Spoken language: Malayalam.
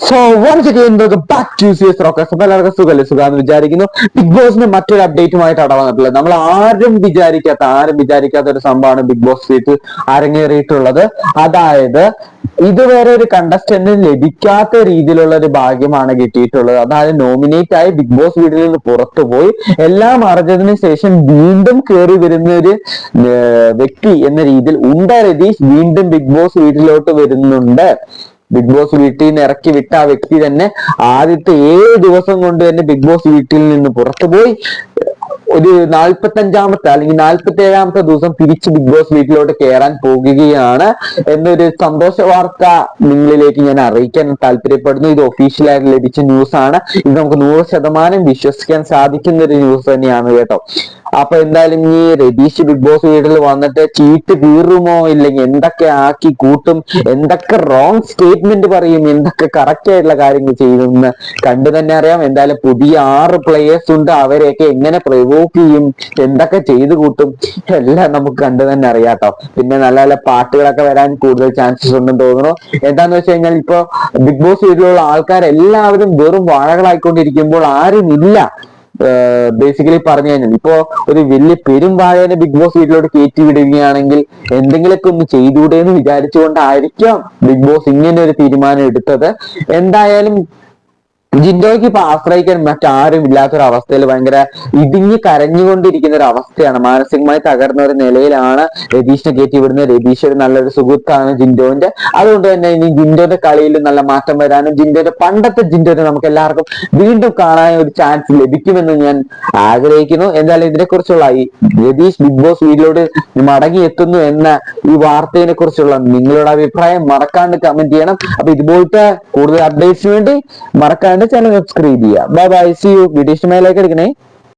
So once again back to CS rockers. അപ്പൊ എല്ലാവർക്കും സുഖല്ലേ? സുഖാന്ന് വിചാരിക്കുന്നു. ബിഗ് ബോസിന് മറ്റൊരു അപ്ഡേറ്റുമായിട്ടാണ് വന്നിട്ടുള്ളത്. നമ്മൾ ആരും വിചാരിക്കാത്ത ഒരു സംഭവമാണ് ബിഗ് ബോസ് വീട്ടിൽ അരങ്ങേറിയിട്ടുള്ളത്. അതായത് ഇതുവരെ ഒരു കണ്ടസ്റ്റന്റിന് ലഭിക്കാത്ത രീതിയിലുള്ള ഒരു ഭാഗ്യമാണ് കിട്ടിയിട്ടുള്ളത്. അതായത് നോമിനേറ്റ് ആയി ബിഗ് ബോസ് വീട്ടിൽ നിന്ന് പുറത്തുപോയി എല്ലാം അറിഞ്ഞതിന് ശേഷം വീണ്ടും കയറി വരുന്ന ഒരു വ്യക്തി എന്ന രീതിയിൽ ഉണ്ട രതീഷ് വീണ്ടും ബിഗ് ബോസ് വീട്ടിലോട്ട് വരുന്നുണ്ട്. ബിഗ് ബോസ് വീട്ടിൽ നിന്ന് ഇറക്കി വിട്ട ആ വ്യക്തി തന്നെ ആദ്യത്തെ 7 ദിവസം കൊണ്ട് തന്നെ ബിഗ് ബോസ് വീട്ടിൽ നിന്ന് പുറത്തുപോയി ഒരു 45-ാമത്തെ അല്ലെങ്കിൽ 47-ാമത്തെ ദിവസം തിരിച്ച് ബിഗ് ബോസ് വീട്ടിലോട്ട് കയറാൻ പോകുകയാണ് എന്നൊരു സന്തോഷ വാർത്ത നിങ്ങളിലേക്ക് ഞാൻ അറിയിക്കാൻ താല്പര്യപ്പെടുന്നു. ഇത് ഒഫീഷ്യലായിട്ട് ലഭിച്ച ന്യൂസ് ആണ്. ഇത് നമുക്ക് 100% വിശ്വസിക്കാൻ സാധിക്കുന്ന ഒരു ന്യൂസ് തന്നെയാണ് കേട്ടോ. അപ്പൊ എന്തായാലും ഈ രതീഷ് ബിഗ് ബോസ് വീട്ടിൽ വന്നിട്ട് ചീട്ട് കീറുമോ, ഇല്ലെങ്കിൽ എന്തൊക്കെ ആക്കി കൂട്ടും, എന്തൊക്കെ റോങ് സ്റ്റേറ്റ്മെന്റ് പറയും, എന്തൊക്കെ കറക്റ്റ് ആയിട്ടുള്ള കാര്യങ്ങൾ ചെയ്യുമെന്ന് കണ്ടു തന്നെ അറിയാം. എന്തായാലും പുതിയ 6 പ്ലേയേഴ്സ് ഉണ്ട്. അവരെയൊക്കെ എങ്ങനെ പ്രവോക്ക് ചെയ്യും, എന്തൊക്കെ ചെയ്തു കൂട്ടും, എല്ലാം നമുക്ക് കണ്ടു തന്നെ അറിയാട്ടോ. പിന്നെ നല്ല നല്ല പാട്ടുകളൊക്കെ വരാൻ കൂടുതൽ ചാൻസസ് ഉണ്ടെന്ന് തോന്നുന്നു. എന്താന്ന് വെച്ച് കഴിഞ്ഞാൽ ഇപ്പൊ ബിഗ് ബോസ് വീട്ടിലുള്ള ആൾക്കാരെല്ലാവരും വെറും വാഴകളായിക്കൊണ്ടിരിക്കുമ്പോൾ ആരുമില്ല. ബേസിക്കലി പറഞ്ഞു കഴിഞ്ഞാൽ ഇപ്പോ ഒരു വലിയ പെരുമ്പാഴനെ ബിഗ് ബോസ് വീട്ടിലോട്ട് കയറ്റി വിടുകയാണെങ്കിൽ എന്തെങ്കിലുമൊക്കെ ഒന്ന് ചെയ്തുകൂടെ എന്ന് വിചാരിച്ചുകൊണ്ടായിരിക്കാം ബിഗ് ബോസ് ഇങ്ങനെ ഒരു തീരുമാനം എടുത്തത്. എന്തായാലും ജിൻഡോയ്ക്ക് ഇപ്പൊ ആശ്രയിക്കാൻ മറ്റാരും ഇല്ലാത്തൊരു അവസ്ഥയിൽ ഭയങ്കര ഇടിഞ്ഞ് കരഞ്ഞുകൊണ്ടിരിക്കുന്ന ഒരു അവസ്ഥയാണ്. മാനസികമായി തകർന്ന ഒരു നിലയിലാണ് രതീഷിനെ കയറ്റി വിടുന്നത്. രതീഷ് ഒരു നല്ലൊരു സുഹൃത്താണ് ജിൻഡോന്റെ. അതുകൊണ്ട് തന്നെ ഇനി ജിൻഡോന്റെ കളിയിൽ നല്ല മാറ്റം വരാനും ജിൻഡോന്റെ പണ്ടത്തെ ജിൻഡോനെ നമുക്ക് എല്ലാവർക്കും വീണ്ടും കാണാൻ ഒരു ചാൻസ് ലഭിക്കുമെന്ന് ഞാൻ ആഗ്രഹിക്കുന്നു. എന്തായാലും ഇതിനെക്കുറിച്ചുള്ള ഈ രതീഷ് ബിഗ് ബോസ് വീട്ടിലോട്ട് മടങ്ങി എത്തുന്നു എന്ന ഈ വാർത്തയെ കുറിച്ചുള്ള നിങ്ങളുടെ അഭിപ്രായം മറക്കാണ്ട് കമന്റ് ചെയ്യണം. അപ്പൊ ഇതുപോലത്തെ കൂടുതൽ അപ്ഡേറ്റ്സിന് വേണ്ടി മറക്കാണ്ട് ചാനൽ സബ്സ്ക്രൈബ് ചെയ്യുക. Bye bye, see you. Video ഇഷ്ടമായി ലൈക്ക് അടിക്കണേ.